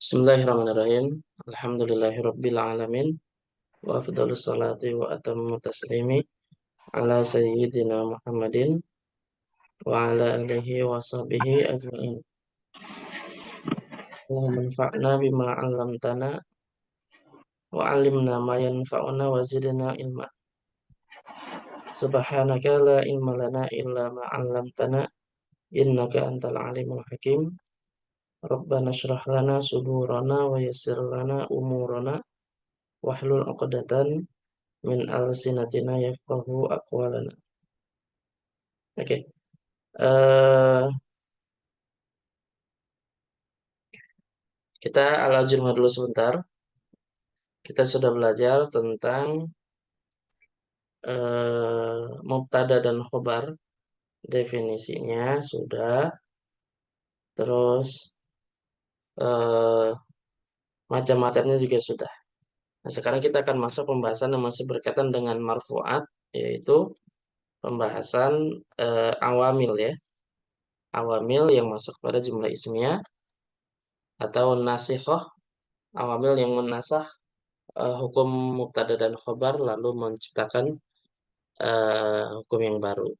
Bismillahirrahmanirrahim. Alhamdulillahirabbil alamin wa afdhalus salati wa atammu taslimi ala sayyidina Muhammadin wa ala alihi wa sahbihi ajma'in. Allahumma anfa'na bima 'allamtana wa 'allimna ma yanfa'una wa zidna ilma. Subhanaka la ilma lana illa ma 'allamtana innaka antal alimul hakim. Rabbana shrah lana sudurana wa yassir lana umurana wahlul 'uqdatan min alsinatina yafqahu aqwalana. Oke. eh kita al-ajrumah dulu sebentar. Kita sudah belajar tentang mubtada dan khobar. Definisinya sudah. Terus eh macam-macamnya juga sudah. Nah, sekarang kita akan masuk pembahasan yang masih berkaitan dengan marfu'at, yaitu pembahasan awamil ya. Awamil yang masuk pada jumlah ismiyah atau nasikhah, awamil yang menasah hukum mubtada dan khobar lalu menciptakan hukum yang baru,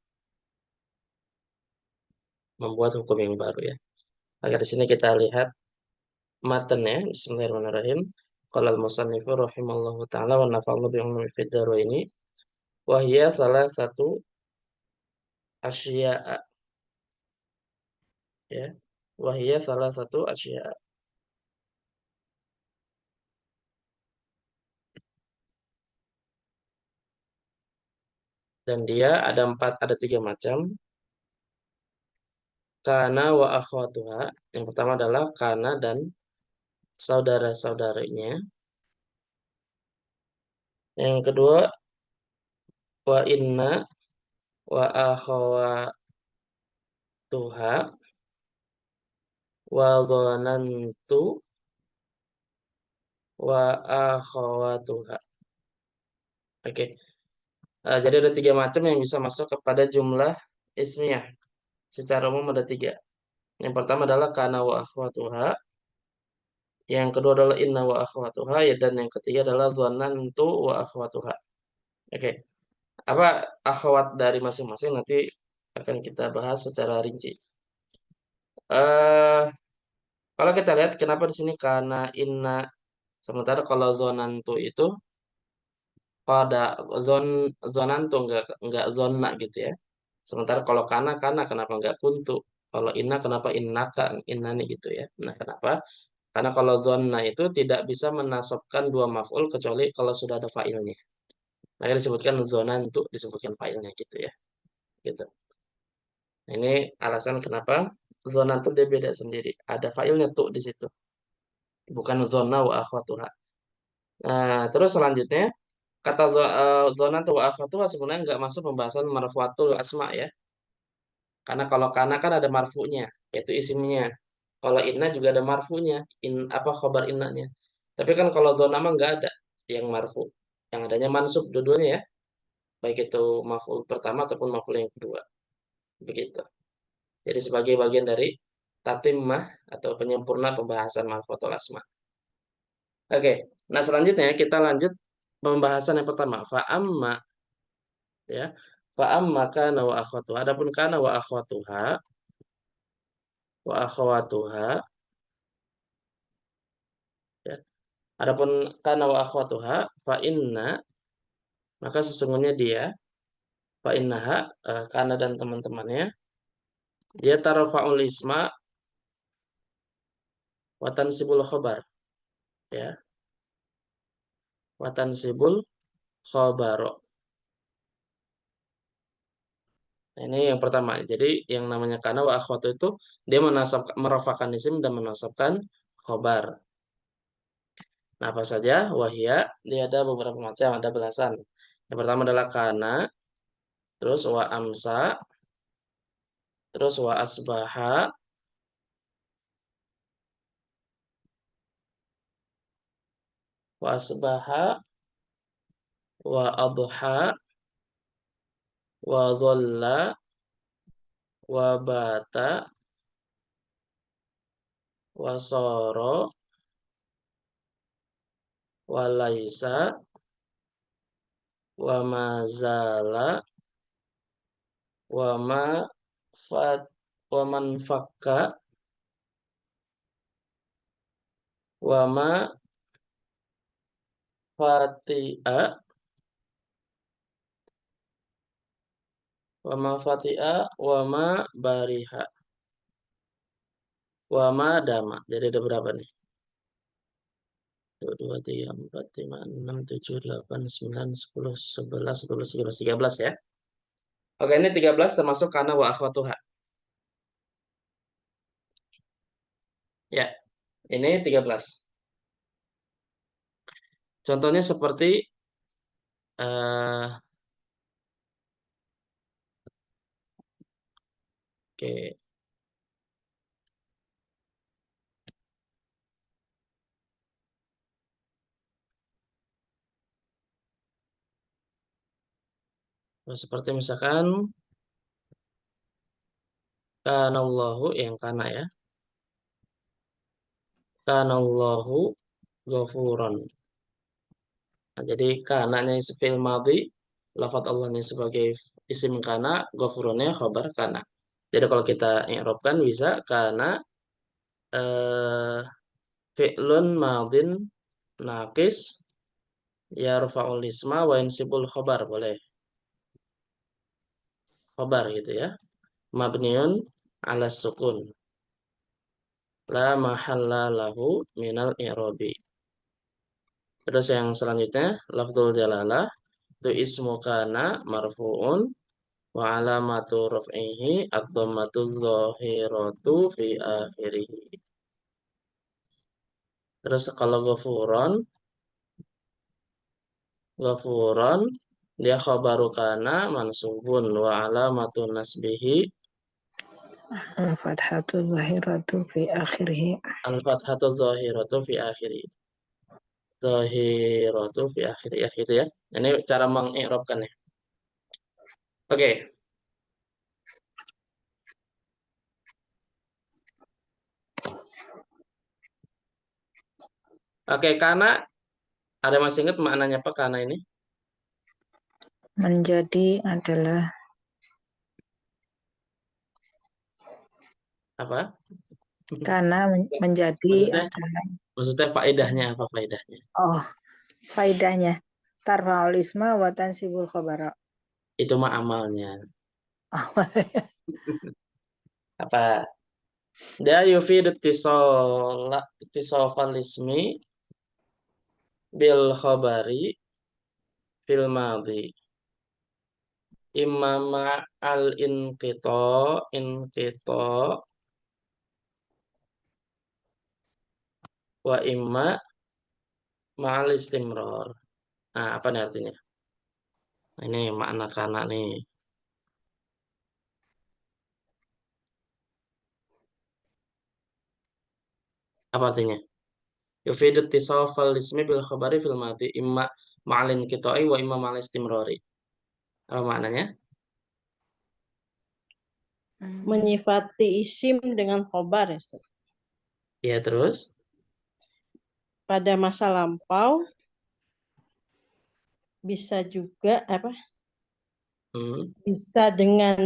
membuat hukum yang baru ya. Maka di sini kita lihat matanya. Bismillahirrahmanirrahim. Qala al-musannifu rahimallahu taala wa nafa'allahu bi ulumil fid ini wa hiya salah satu asya ya. Wa hiya salah satu asya. Dan dia ada tiga macam. Kana wa akhwatuha. Yang pertama adalah kana dan saudara-saudaranya. Yang kedua wa inna wa akhwatuha wa dhanantu wa akhwatuha. Oke. Jadi ada tiga macam yang bisa masuk kepada jumlah ismiyah. Secara umum ada tiga. Yang pertama adalah kana wa akhwatuha. Yang kedua adalah inna wa akhwatuha. Dan yang ketiga adalah dhanantu wa akhwatuha. Oke. Apa akhwat dari masing-masing nanti akan kita bahas secara rinci. Eh Kalau kita lihat kenapa di sini kana inna, sementara kalau dhanantu itu pada zonan tuh enggak zona gitu ya. Sementara kalau kana kenapa enggak kuntu? Kalau inna kenapa innaka innani gitu ya. Nah, kenapa? Karena kalau zona itu tidak bisa menasabkan dua maf'ul kecuali kalau sudah ada fa'ilnya. Maka disebutkan zonan untuk disebutkan fa'ilnya gitu ya. Gitu. Nah, ini alasan kenapa zona itu dia beda sendiri. Ada fa'ilnya tuh di situ. Bukan zona wa akhwatuha. Nah, terus selanjutnya kata zona atau akhwatuha sebenarnya nggak masuk pembahasan marfu'atul asma ya. Karena kalau kana kan ada marfu'nya, yaitu isimnya. Kalau inna juga ada marfu'nya, apa khobar innanya. Tapi kan kalau zona mah nggak ada yang marfu. Yang adanya mansub dua-duanya ya. Baik itu maf'ul pertama ataupun maf'ul yang kedua. Begitu. Jadi sebagai bagian dari tatimmah atau penyempurna pembahasan marfu'atul asma. Oke. Nah, selanjutnya kita lanjut pembahasan yang pertama. Fa'amma ya. Fa'amma kana wa akhwatuha. Adapun kana wa akhwatuha ya. Adapun kana wa akhwatuha fa inna, maka sesungguhnya dia fa innaha, kana dan teman-temannya, dia tarfa'ul isma wa tansibul khabar ya. Wa tansibul khabaro. Nah, ini yang pertama. Jadi yang namanya kana wa akhwatu itu dia merafakan isim dan menasabkan khobar. Nah, apa saja? Wahia, dia ada beberapa macam, ada belasan. Yang pertama adalah kana, terus wa amsa, terus wa asbaha, wa asbaha, wa adha, wa dhalla, wa bata, wa soro, walaisa wa mazala wa ma fat wa man fakka wa ma fati'a wa ma fati'a wa ma bariha wa ma dama. Jadi ada berapa nih? 1, 2, 3, 4, 5, 6, 7, 8, 9, 10, 11, 12, 13, 13 ya. Oke, ini 13 termasuk kana wa akhwatuha. Ya, ini 13. Contohnya seperti eh oke, seperti misalkan kanallahu yang kana ya. Kanallahu ghafuran. Nah, jadi kananya fi'il madhi, lafadz Allah ini sebagai isim kana, ghafurunnya khabar kana. Jadi kalau kita i'rabkan bisa kana eh, fi'lun madhin naqis yarfa'ul isma wa yansibul khabar, boleh khabar gitu ya. Mabniun ala sukun la mahalla lahu minal i'rabi. Terus yang selanjutnya lafdzul jalalah itu ismu kana marfu'un wa alamatu raf'ihi ad-dhammatu dhahiratu fi akhirih. Terus kalau ghafuron dia khabaru kana mansubun wa alamatu nasbihi Al-fathatu zahiratu fi akhirih. al-fathatu dhahiratu fi akhirih. Dhahiratu fi akhirih ya gitu ya. Ini cara mengi'rabkannya. Oke. Oke, kana ada masih ingat maknanya apa kana ini? Menjadi adalah Apa? karena menjadi Maksudnya adalah maksudnya faedahnya apa faedahnya? faidahnya tarfa'ul isma wa tansibul khabara. Itu mah amalnya. Apa? Dia yufidu ittisofal ismi bil khabari fil madhi. Imama al inqito wa imma ma'al istimrar. Nah, apa nih artinya? Ini makna kana nih. Apa artinya? Yufidu ittisofal ismi bil khabari fil madhi imma ma'al inqito'i wa imma ma'al istimrari. Apa maknanya? Menyifati isim dengan khobar ya, Ustaz. Ya, terus? Pada masa lampau bisa juga bisa dengan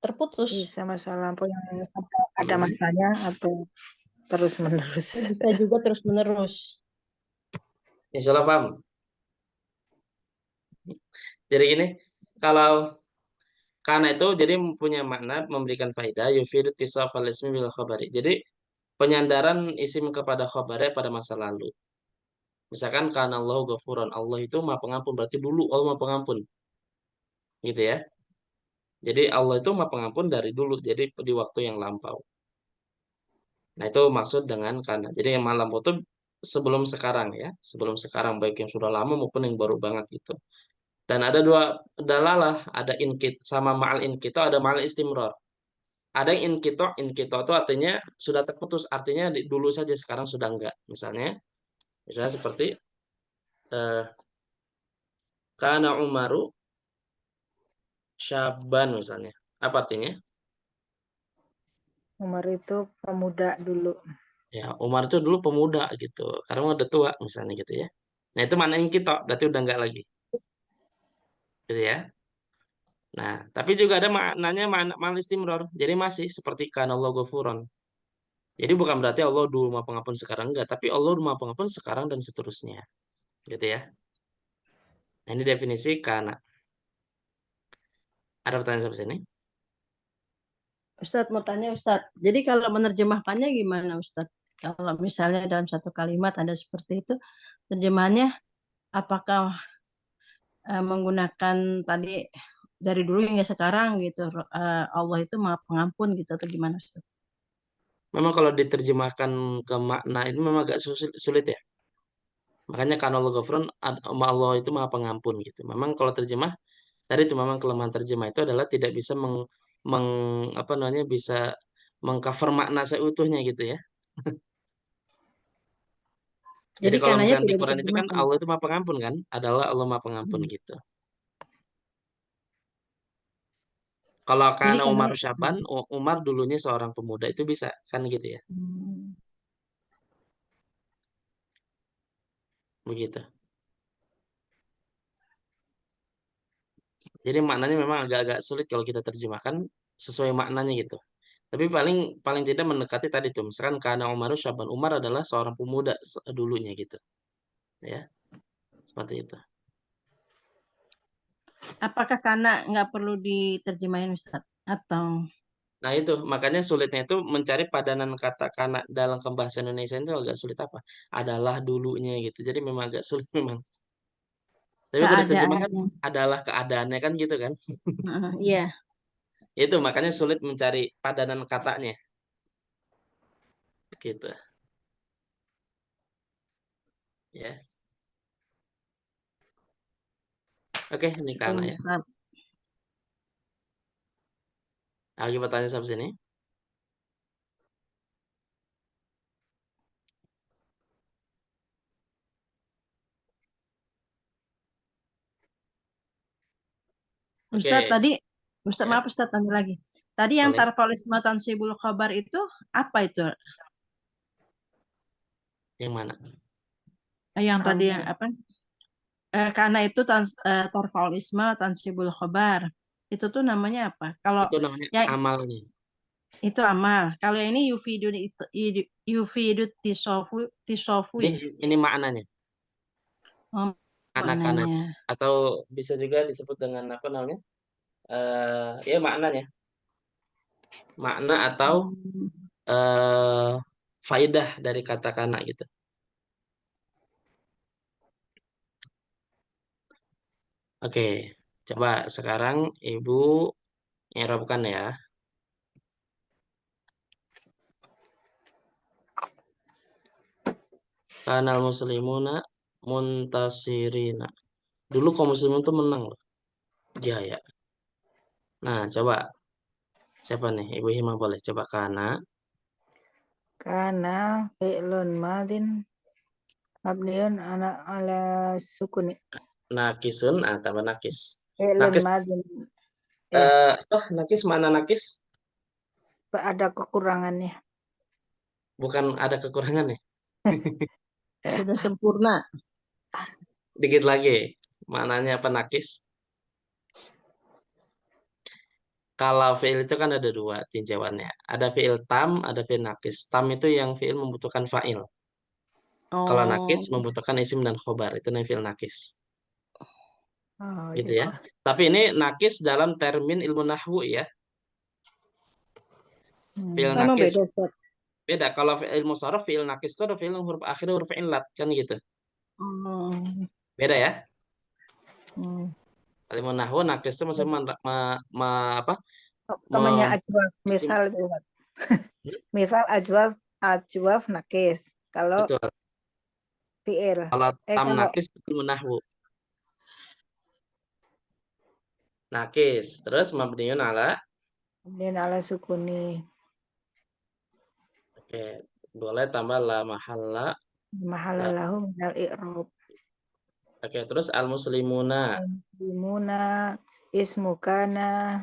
terputus. Bisa masa lampau yang ada masanya atau terus menerus. Bisa juga terus menerus. Insya Allah paham. Jadi gini, kalau karena itu jadi punya makna memberikan faedah yufidu tisafal ismi bil khabari. Jadi penyandaran isim kepada khabarnya pada masa lalu. Misalkan karena Allah ghafuran, Allah itu Maha Pengampun, berarti dulu Allah Maha Pengampun. Gitu ya. Jadi Allah itu Maha Pengampun dari dulu, jadi di waktu yang lampau. Nah, itu maksud dengan karena. Jadi yang maha lampau itu sebelum sekarang ya, sebelum sekarang baik yang sudah lama maupun yang baru banget gitu. Dan ada dua dalalah, ada inkit sama ma'al inkito, ada ma'al istimror. Ada yang inkito itu artinya sudah terputus, artinya dulu saja sekarang sudah enggak. Misalnya seperti eh, kana Umaru syaban misalnya. Apa artinya? Umar itu pemuda dulu. Ya, Umar itu dulu pemuda gitu. Karena udah tua misalnya gitu ya. Nah, itu maknanya kita, berarti udah enggak lagi. Gitu ya. Nah, tapi juga ada maknanya makna istimror. Jadi masih seperti kana Allah ghafuron. Jadi bukan berarti Allah dulu Maha Pengampun sekarang enggak, tapi Allah dulu Maha Pengampun sekarang dan seterusnya. Gitu ya. Nah, ini definisi kana. Ada pertanyaan sampai sini? Ustadz mau tanya Ustadz. Jadi kalau menerjemahkannya gimana Ustadz? Kalau misalnya dalam satu kalimat ada seperti itu, terjemahannya apakah menggunakan tadi dari dulu hingga sekarang gitu, Allah itu Maha Pengampun gitu atau gimana Ustadz? Memang kalau diterjemahkan ke makna itu memang agak sulit ya. Makanya kan Allah Ghafurun, Allah itu Maha Pengampun gitu. Memang kalau terjemah tadi itu memang kelemahan terjemah itu adalah tidak bisa apa namanya bisa mengcover makna seutuhnya gitu ya. Jadi Jadi kalau karenanya misalnya di tidak Quran itu kan diterjemahkan. Allah itu Maha Pengampun kan, adalah Allah Maha Pengampun Hmm. gitu. Kalau Jadi karena Umar karenanya Syaban, Umar dulunya seorang pemuda itu bisa kan gitu ya. hmm. Begitu. Jadi maknanya memang agak-agak sulit kalau kita terjemahkan sesuai maknanya gitu. Tapi paling paling tidak mendekati tadi tuh. Misalkan karena Umaru Syaban, Umar adalah seorang pemuda dulunya gitu. Ya, seperti itu. Apakah karena nggak perlu diterjemahin Ustadz? Atau Nah itu makanya sulitnya itu mencari padanan kata kana dalam bahasa Indonesia itu agak sulit apa? Adalah dulunya gitu. Jadi memang agak sulit memang. Tapi kalau diterjemahkan keadaannya? adalah keadaannya kan gitu kan. Iya. Itu makanya sulit mencari padanan katanya gitu. Ya. Oke, ini kana ya. Ustadz. Lagi pertanyaan sampai sini. Ustadz Oke, tadi, Ustadz ya, maaf Ustadz tanya lagi. Tadi yang boleh. tarfal isma tansibul khabar itu apa itu? Yang mana? Yang tadi Karena apa? Karena itu tarfal isma tansibul khabar. Itu tuh namanya apa? Kalau Itu namanya yang amalnya. itu amal. Kalau yang ini yufidu tisofu Ini ya. ini maknanya. Oh, Anak-anak maknanya. atau bisa juga disebut dengan apa namanya? Ya maknanya. Makna atau Hmm. eh faidah dari kata kana gitu. Oke, coba sekarang Ibu nyerapkan ya. Kanal muslimuna muntasirina. Dulu kaum muslimin tuh menang loh, jaya. Nah, coba siapa nih? Ibu Hima boleh coba kana karena fi'lun madin mabniun ala sukuni. nakisun, tambah nakis. Fi'lun Nakis, madin ya, nakis mana nakis? ada kekurangannya. Bukan ada kekurangan ya? Sudah sempurna. Dikit lagi. Maknanya apa nakis? Kalau fiil itu kan ada dua tinjauannya. Ada fiil tam, ada fiil nakis. Tam itu yang fiil membutuhkan fa'il. Kalau nakis Oh, membutuhkan isim dan khobar. Itu namanya fiil nakis. Oh Gitu ya. gitu. Tapi ini nakis dalam termin ilmu nahwu ya. Fiil Hmm. memang nakis beda Ustadz. beda. Kalau ilmu sorof, fiil nakis itu ada fiil yang huruf akhirnya huruf illat. Kan gitu. Oh, Beda ya. hmm. Ilmu nahwu nakis itu maksudnya apa? Namanya Mem, ajwaf, isim. misal itu, misal ajwaf, ajwaf nakis. Kalau Betul. fi'il, Kalau tam kalau nakis itu ilmu nahwu. Nakis. Terus mabniun ala. kemudian ala sukuni, Oke. Boleh tambah la mahalla. La. mahalalahu minal i'rab. Oke. Terus al muslimuna. Al-muslimuna ismu kana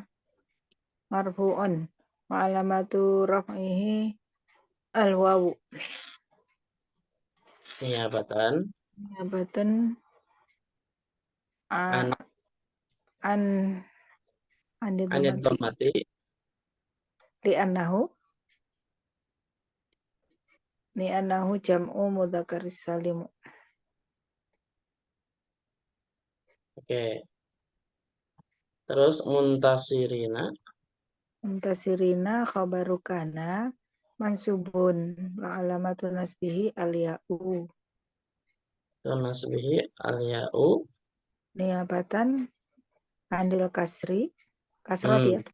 marfu'un wa alamatu raf'ihi al-wawu. Niabatan. Niyabatan An an anid anidhamati dhammati. li'annahu jam'u mudzakkaris salim. Oke. Terus muntasirina. Muntasirina khabaru kana mansubun wa alamatu nasbihi al-ya'u. Nasbihi al-ya'u. Niyabatan andil kasri kasroti Hmm, ya.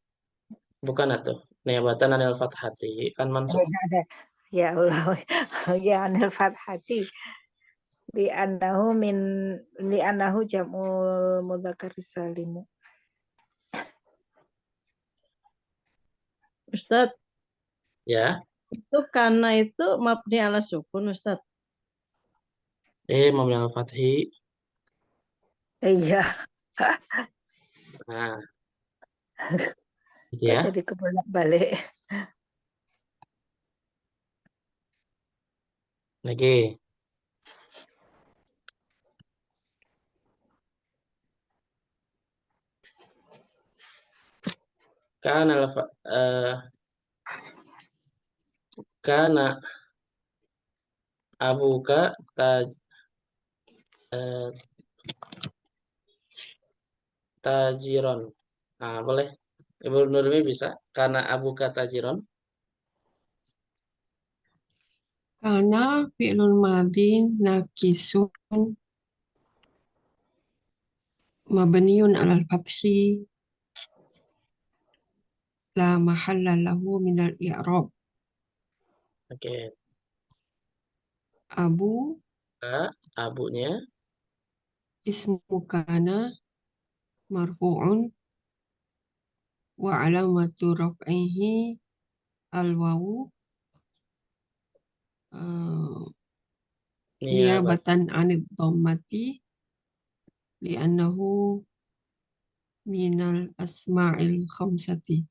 bukan atuh. Niyabatan anil fathati kan mansub. Ada. Ya Allah. Ya anil fathati. Li'annahu jam'u mudzakkaris salimu. Ustadz, Ya. itu karena itu mabni ala sukun, Ustadz. Mabni al fathi. Iya, Nah, gitu kok ya. jadi kebolak-balik. Lagi. Kana kana abuka taj eh, tajiron. Nah, boleh. Ibu Nurmi bisa. Karena abuka tajiron. Kana fi'lun madin nakisun mabniun 'alal fathi la mahalla lahu minal i'rab. Oke. Abu Abunya ismu kana marfu'un wa alamatu raf'ihi al-wawu niyabat niyabatan 'anid dhammati li'annahu minal asma'il khamsati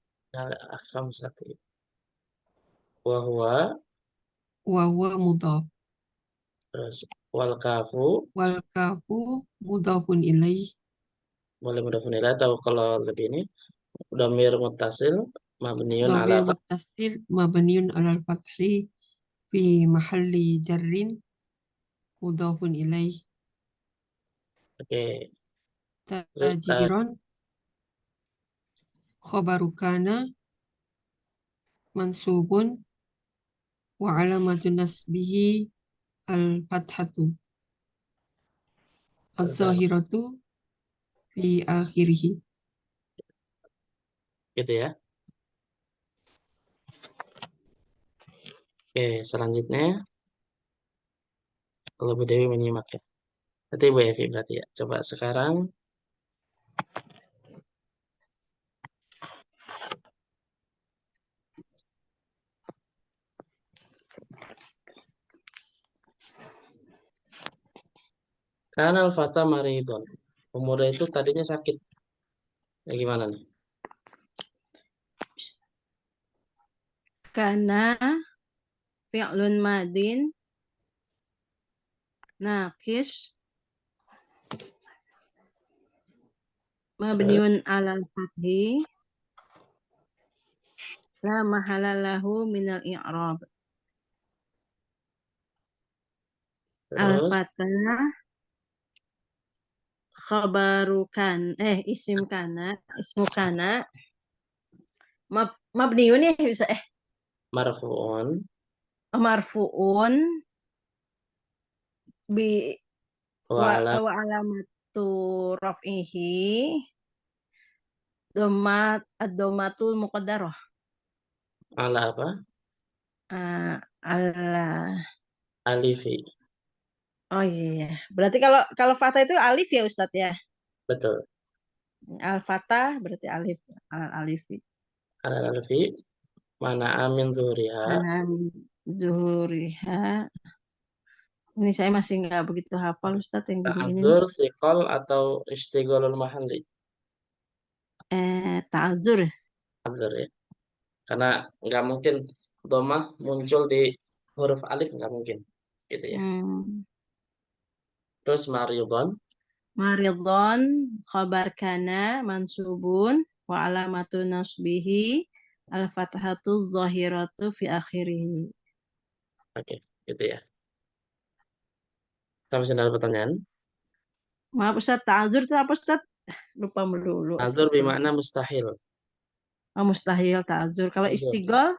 khamsati. Wa huwa wa huwa mudhaf terus wal kafu wal kafu mudhafun ilaih boleh mudhafun ilaih atau kalau lebih ini dhamir muttasil mabniun ala dhamir apa? muttasil mabniun 'alal fathi fi mahalli jarrin mudhafun ilaih. Oke. Terus Tajiron khabaru kana mansubun wa alamatu nasbihi al-fathatu az-zahiratu fi akhirih. gitu ya. Oke, selanjutnya kalau Bu Dewi menyimak ya. Nanti Bu Evi berarti ya. Coba sekarang kanal fata maridon. Pemuda itu tadinya sakit. Ya gimana nih? Karena fi'lun madin nakis mabniun alal fathi la mahala lahu minal i'rab. Terus Al-fatah khabarukan isim kana ismu kana mabniun ya bisa marfuun marfuun bi wa ala wa alamatu raf'ihi ad-dhammatul muqaddarah. ala apa? Allah. Alifi. Oh iya. Berarti kalau fatah itu alif ya Ustadz ya. Betul. Al-fatah berarti alif. Alifi. Ala alifi mana amin zuhriha. Anam zuhuriha. Ini saya masih nggak begitu hafal Ustadz yang gini ini nih. Ta'adzur, siqal atau istigholul mahalli. Ta'azur. Ta'adzur ya. Karena nggak mungkin domah muncul di huruf alif nggak mungkin. Gitu ya. Hmm. Terus maridon. Maridon khabar kana mansubun wa alamatu nasbihi al-fathatu zahiratu fi akhirih. Oke, gitu ya. Sampai sini ada pertanyaan. Maaf Ustaz, ta'azur itu apa Ustaz? Lupa dulu Azur Ustaz. bermakna mustahil. Oh, mustahil ta'azur. Kalau Azur. istigol,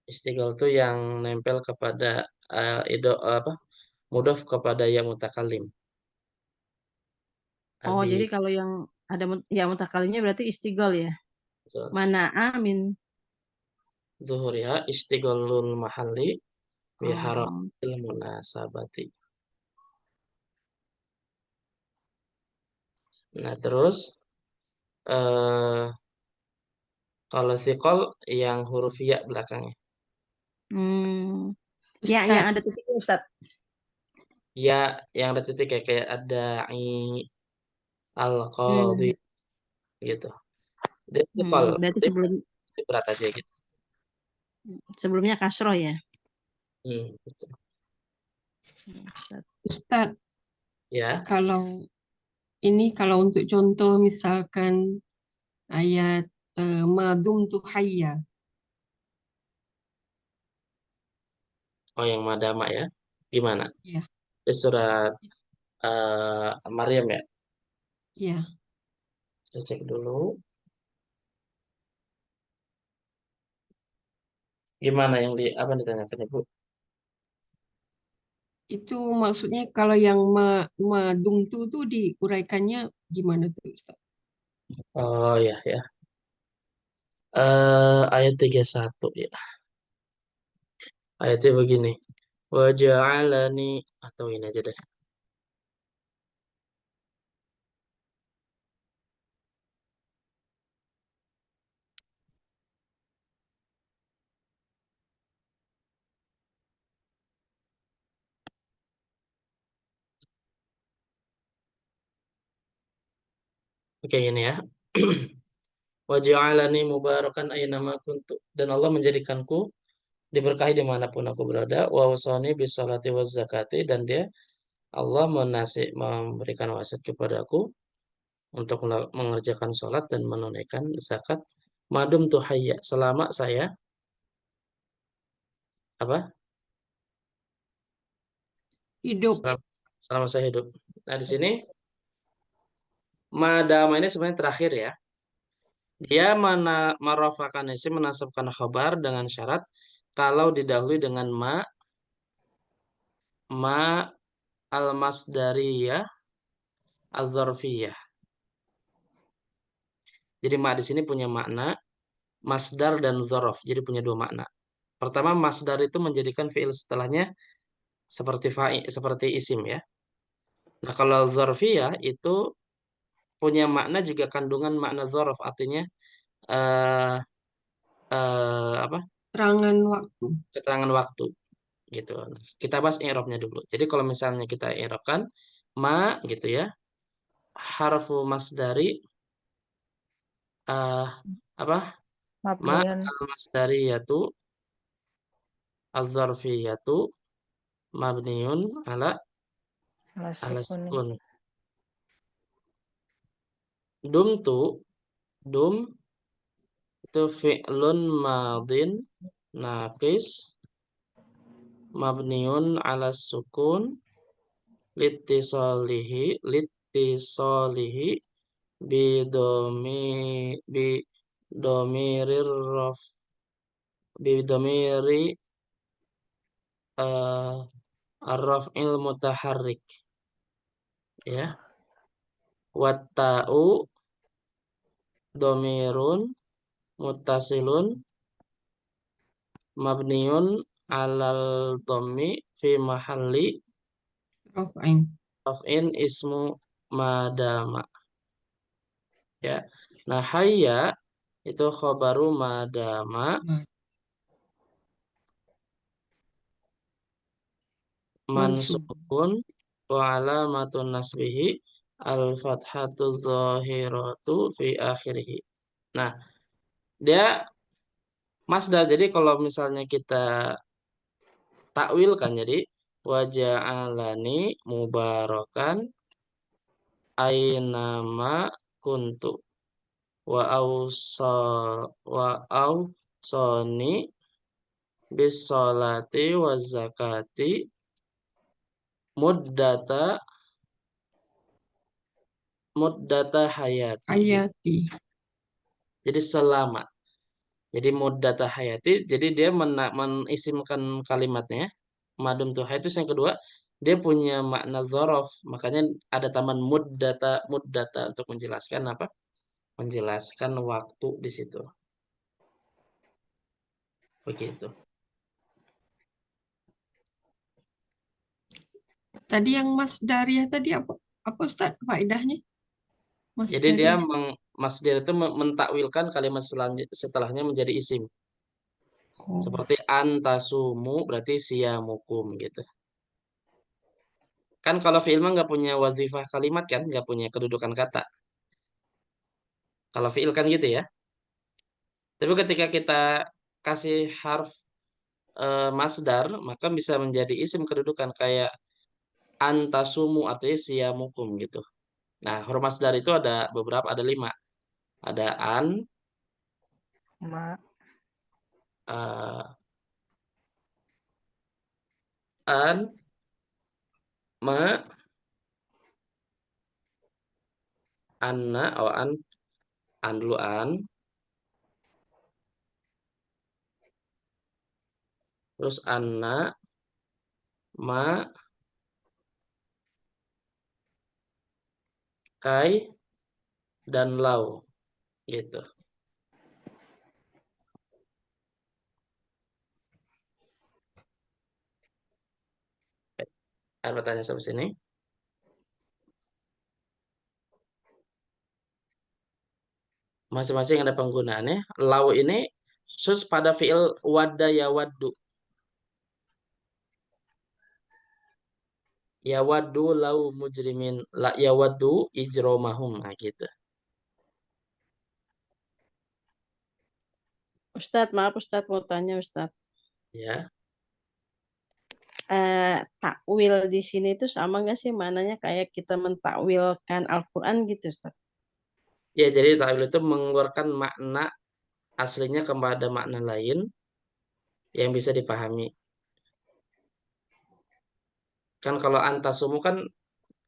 Istighol itu yang nempel kepada apa? Mudhof kepada ya mutakalim. oh Abi, jadi kalau yang ada ya mutakalinya berarti istigol ya. betul. Mana amin. Zuhuriha istigholul mahalli Oh, biharakil munasabati. Nah, terus eh kalau sikol yang huruf ya belakangnya. hmm. Yang Ustadz, ada titiknya Ustaz. Ya yang ada titik kayak ada i al-qadhi Hmm. gitu. Dia sikol, Berarti tapi berat aja gitu. sebelumnya kasroh ya. Betul. Ustaz. Ustadz, Ya, kalau untuk contoh misalkan ayat madum tuh hayya, oh yang madama ya. Gimana? ya, Di surat Maryam ya. ya, Saya cek dulu. Gimana yang apa yang ditanyakan Ibu? itu maksudnya kalau yang madum tuh diuraikannya gimana tuh Ustadz? Oh ya ya. Ayat 31 ya. Ayatnya begini. Wa ja'alani atau ini aja deh. Oke ini ya. Wa ja'alani mubarakan aynama kuntu. Dan Allah menjadikanku diberkahi dimanapun aku berada. Wa wasani bisolati wa zakati. Dan dia Allah memberikan wasiat kepadaku untuk mengerjakan sholat dan menunaikan zakat. Madum tuh hayya. Selama saya apa? Hidup, Selama saya hidup. Nah di sini madama ini sebenarnya terakhir ya. Dia merafakan isim menasabkan khabar dengan syarat kalau didahului dengan ma al-masdariyah al-dzarfiyah. Jadi ma di sini punya makna masdar dan dzaraf. Jadi punya dua makna. Pertama masdar itu menjadikan fiil setelahnya seperti isim ya. Nah, kalau dzarfiyah itu punya makna juga kandungan makna dzaraf artinya eh apa? terangan waktu. Keterangan waktu gitu. Nah, kita bahas i'rabnya dulu. Jadi kalau misalnya kita i'rabkan ma gitu ya, harfu masdari eh apa? Ma Mabniun al masdariyatu az-zarfiyatu mabniun ala ala sukuni. sukun. Dum tu dum itu fi'lun madin naqis mabniun ala sukun litisolihi bidomi bidomirir raf bidomiri uh, arraf'il mutaharrik ya watta'u domirun mutasilun mabniun alal dhammi fi mahalli Raf'ain. raf'in ismu madama ya. Nah, hayya itu khobaru madama Ma- Mansub. mansubun wa alamatun nasbihi al-fathatu zahiratu fi akhirih. Nah, dia masdar. Jadi kalau misalnya kita takwil kan jadi wa ja'alani mubarakan ainama kuntu wa ausa wa ausani bis salati wa zakati muddata hayati. Hayati. Jadi selama. Jadi muddata hayati. Jadi dia menisimkan kalimatnya. Madum tuh itu yang kedua. Dia punya makna dzaraf. Makanya ada tambahan muddata untuk menjelaskan apa? Menjelaskan waktu di situ. Begitu. Tadi yang Mas Daria tadi apa Ustaz faedahnya? Mas Jadi dia Daria. masdar itu mentakwilkan kalimat setelahnya menjadi isim. Oh, Seperti antasumu berarti siyamukum gitu. Kan kalau fi'il mah nggak punya wazifah kalimat kan, nggak punya kedudukan kata. Kalau fi'il kan gitu ya. Tapi ketika kita kasih harf masdar, maka bisa menjadi isim kedudukan kayak antasumu artinya siyamukum gitu. Nah, huruf masdar itu ada beberapa, ada 5. Ada Ma, eh, an, ma, anna, an dulu terus anna, ma, kai, dan lau gitu. Ada pertanyaan sampai sini? Masing-masing ada penggunaannya. Lau ini khusus pada fiil wadda yawaddu. Yawaddu lau mujrimin la yawaddu ijromahum. Nah gitu. Ustadz, maaf Ustadz mau tanya Ustadz. Ya. Takwil di sini itu sama nggak sih maknanya kayak kita mentakwilkan Al-Quran gitu Ustadz? Ya, jadi ta'wil itu mengeluarkan makna aslinya kepada makna lain yang bisa dipahami. Kan kalau antasumu kan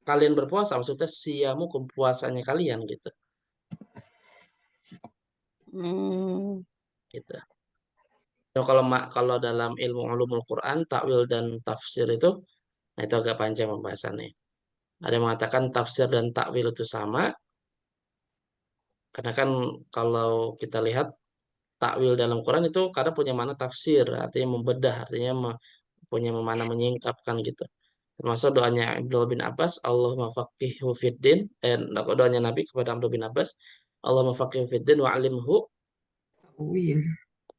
kalian berpuasa, maksudnya siamu puasanya kalian gitu. Hmm. Gitu. So, kalau dalam ilmu ulumul Quran, takwil dan tafsir itu, nah itu agak panjang pembahasannya. Ada yang mengatakan tafsir dan takwil itu sama, karena kan kalau kita lihat takwil dalam Quran itu kadang punya makna tafsir, artinya membedah, artinya punya makna menyingkapkan gitu. Termasuk doanya Abdullah bin Abbas, Allahumma faqihhu fiddin, doanya Nabi kepada Abdullah bin Abbas, Allahumma faqihhu fiddin wa alimhu takwil.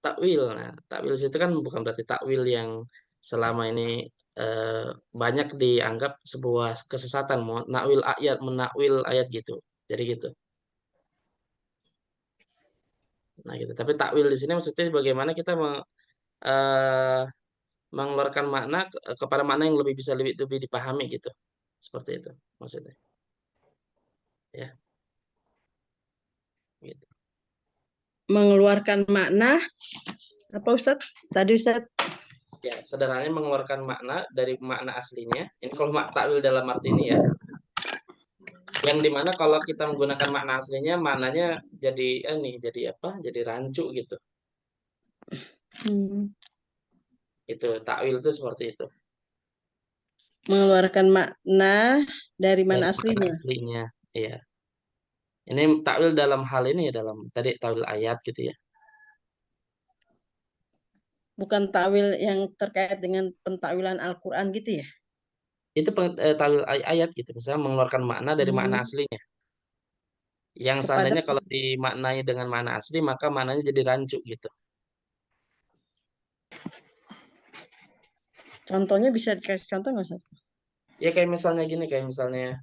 takwil. Nah, takwil itu kan bukan berarti takwil yang selama ini banyak dianggap sebuah kesesatan, menakwil ayat gitu. Jadi gitu. Nah, gitu. Tapi takwil di sini maksudnya bagaimana kita eh, mengeluarkan makna kepada makna yang lebih dipahami gitu. Seperti itu maksudnya. Ya, gitu. Mengeluarkan makna apa Ustadz? Tadi Ustadz. Ya, sederhananya mengeluarkan makna dari makna aslinya. Ini kalau takwil dalam arti ini ya. Yang dimana kalau kita menggunakan makna aslinya, maknanya jadi apa? Jadi rancu gitu. Hmm. Itu takwil itu seperti itu. Mengeluarkan makna dari Dari mana makna aslinya? aslinya, iya. Ini takwil dalam hal ini ya, dalam tadi takwil ayat gitu ya. Bukan takwil yang terkait dengan pentakwilan Al-Quran gitu ya? Itu takwil ayat gitu, misalnya mengeluarkan makna dari makna Hmm. aslinya. Yang Kepada seandainya kalau dimaknai dengan makna asli, maka maknanya jadi rancu gitu. contohnya bisa dikasih contoh nggak Ustadz? Ya kayak misalnya gini, kayak misalnya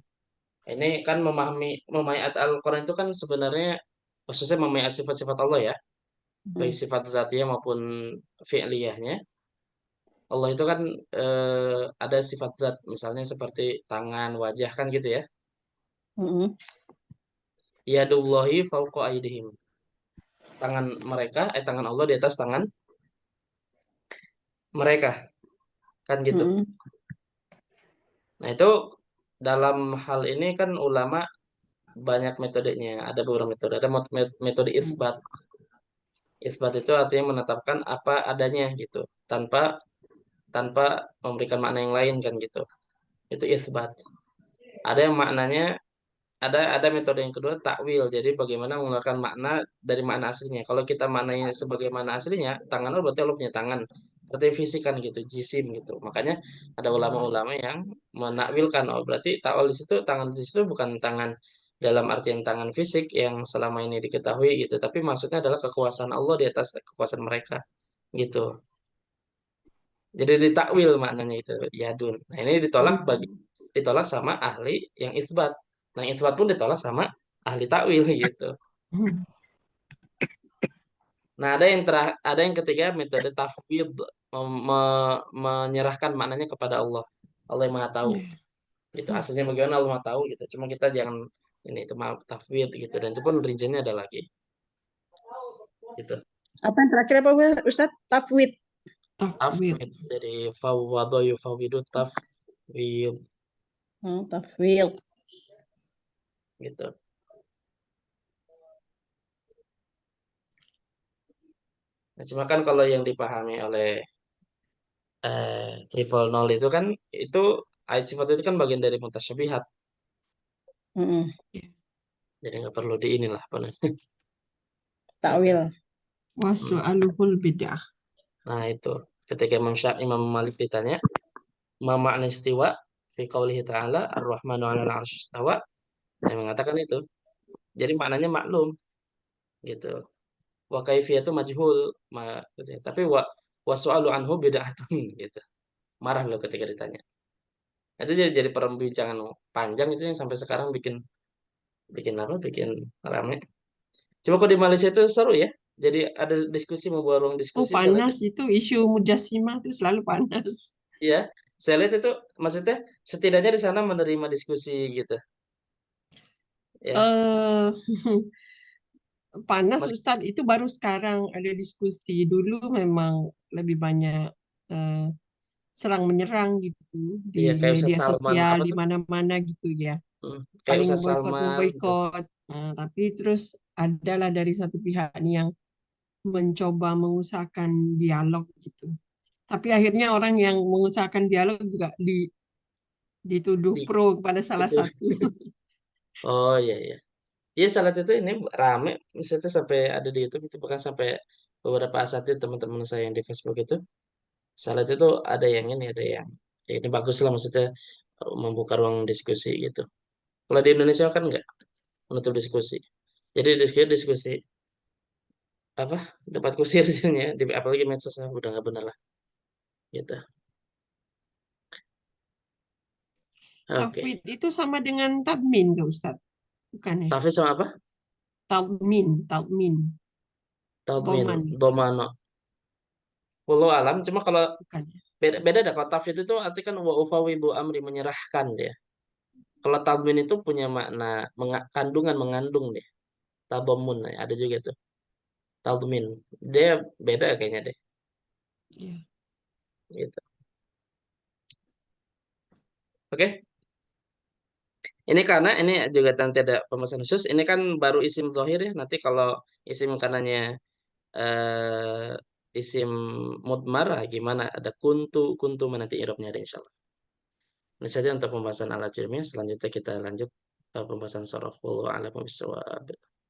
ini kan memahami ayat Al-Quran itu kan sebenarnya khususnya memahami sifat-sifat Allah ya, baik Hmm. sifat dzatiyah maupun fi'liyahnya. Allah itu kan ada sifat zat, misalnya seperti tangan, wajah kan gitu ya. Mm-mm. Yadullahi fauqa aydihim. Tangan mereka, tangan Allah di atas tangan mereka, kan gitu. Mm-mm. Nah, itu dalam hal ini kan ulama banyak metodenya. Ada beberapa metode. Ada metode isbat. Isbat itu artinya menetapkan apa adanya gitu, tanpa tanpa memberikan makna yang lain kan gitu. Itu isbat. Ada yang maknanya ada metode yang kedua takwil. Jadi bagaimana mengeluarkan makna dari makna aslinya. Kalau kita maknanya sebagai makna aslinya, tangan Allah berarti Allah punya tangan. Artinya fisik kan gitu, jisim gitu. Makanya ada ulama-ulama yang menakwilkan, oh berarti takwil di situ, tangan di situ bukan tangan dalam artian tangan fisik yang selama ini diketahui gitu, tapi maksudnya adalah kekuasaan Allah di atas kekuasaan mereka gitu. Jadi ditakwil maknanya itu yadun. Nah, ini ditolak sama ahli yang isbat. Nah, isbat pun ditolak sama ahli takwil gitu. Nah, ada yang ketiga metode tafwid, menyerahkan maknanya kepada Allah. Allah yang Maha tahu. Gitu. Aslinya bagaimana Allah Maha tahu gitu. Cuma kita jangan ini itu maaf tafwid gitu, dan itu pun rinciannya ada lagi. Gitu. Apa yang terakhir apa Ustaz? Tafwid. Tafwid. Tafwid dari fawwada yufawwidu tafwid Tafwid. gitu. Nah, cuma kan kalau yang dipahami oleh triple nol itu kan, itu ayat sifat itu kan bagian dari mutasyabihat. Mm-mm. Jadi nggak perlu di inilah apa namanya. Gitu. Takwil. Wasu'aluhul bid'ah. Nah, itu ketika Imam Malik ditanya, ma makna istiwa fi qaulihi ta'ala ar-rahmanu 'alal 'arsy istawa, dia mengatakan itu. Jadi maknanya maklum gitu. Wa kaifiyatu majhul, gitu ya. Tapi wa su'alu anhu bid'atun gitu. Marah beliau ketika ditanya. Itu jadi perbincangan panjang itu yang sampai sekarang bikin bikin apa? Bikin rame. Coba kok di Malaysia itu seru ya. Jadi ada diskusi, mau buat ruang Oh, diskusi, saya lihat. panas itu isu Mujassimah itu selalu panas. Iya, saya lihat itu maksudnya setidaknya di sana menerima diskusi gitu. Ya, eh Panas Mas, Ustadz itu baru sekarang ada diskusi. Dulu memang lebih banyak eh, serang menyerang gitu di iya kayak Ustaz media Salman sosial apa di tuh? mana-mana gitu ya. Kayak Saling Ustaz boykot Salman gitu. memboykot. Nah, tapi terus adalah dari satu pihak nih yang mencoba mengusahakan dialog gitu. Tapi akhirnya orang yang mengusahakan dialog juga dituduh Di pro kepada salah itu. satu. Oh iya iya. Iya salah satu ini rame, misalnya sampai ada di YouTube itu, bahkan sampai beberapa asatid teman-teman saya yang di Facebook itu, salah itu tuh ada yang ini, ada yang ya ini bagus lah maksudnya, membuka ruang diskusi gitu. Kalau di Indonesia kan nggak menutup diskusi. Jadi diskusi diskusi apa dapat kusir sini ya, apalagi medsos udah nggak benar lah gitu. Oke. Tafwid itu sama dengan tadmin ke Ustadz? Bukan ya? Tapi sama apa? Tadmin. Tadmin, Boman, domano. Wallahu alam. Cuma kalau bukan ya? beda beda dah, kalau tafwid itu arti kan wa ufawidu amri, menyerahkan dia. Kalau tadmin itu punya makna kandungan, mengandung deh. Tabamun ada juga tuh. Tadmin. Dia beda kayaknya deh. Iya. Gitu. Oke. Ini karena ini juga nanti ada pembahasan khusus. Ini kan baru isim zohir ya. Nanti kalau isim kanannya eh, isim mudmar, gimana? Ada kuntu, kuntu mana nanti irobnya ada insyaallah. Ini saja untuk pembahasan ala ilmiah. Selanjutnya kita lanjut ke pembahasan sharaf. Wallahu a'lam bishawab.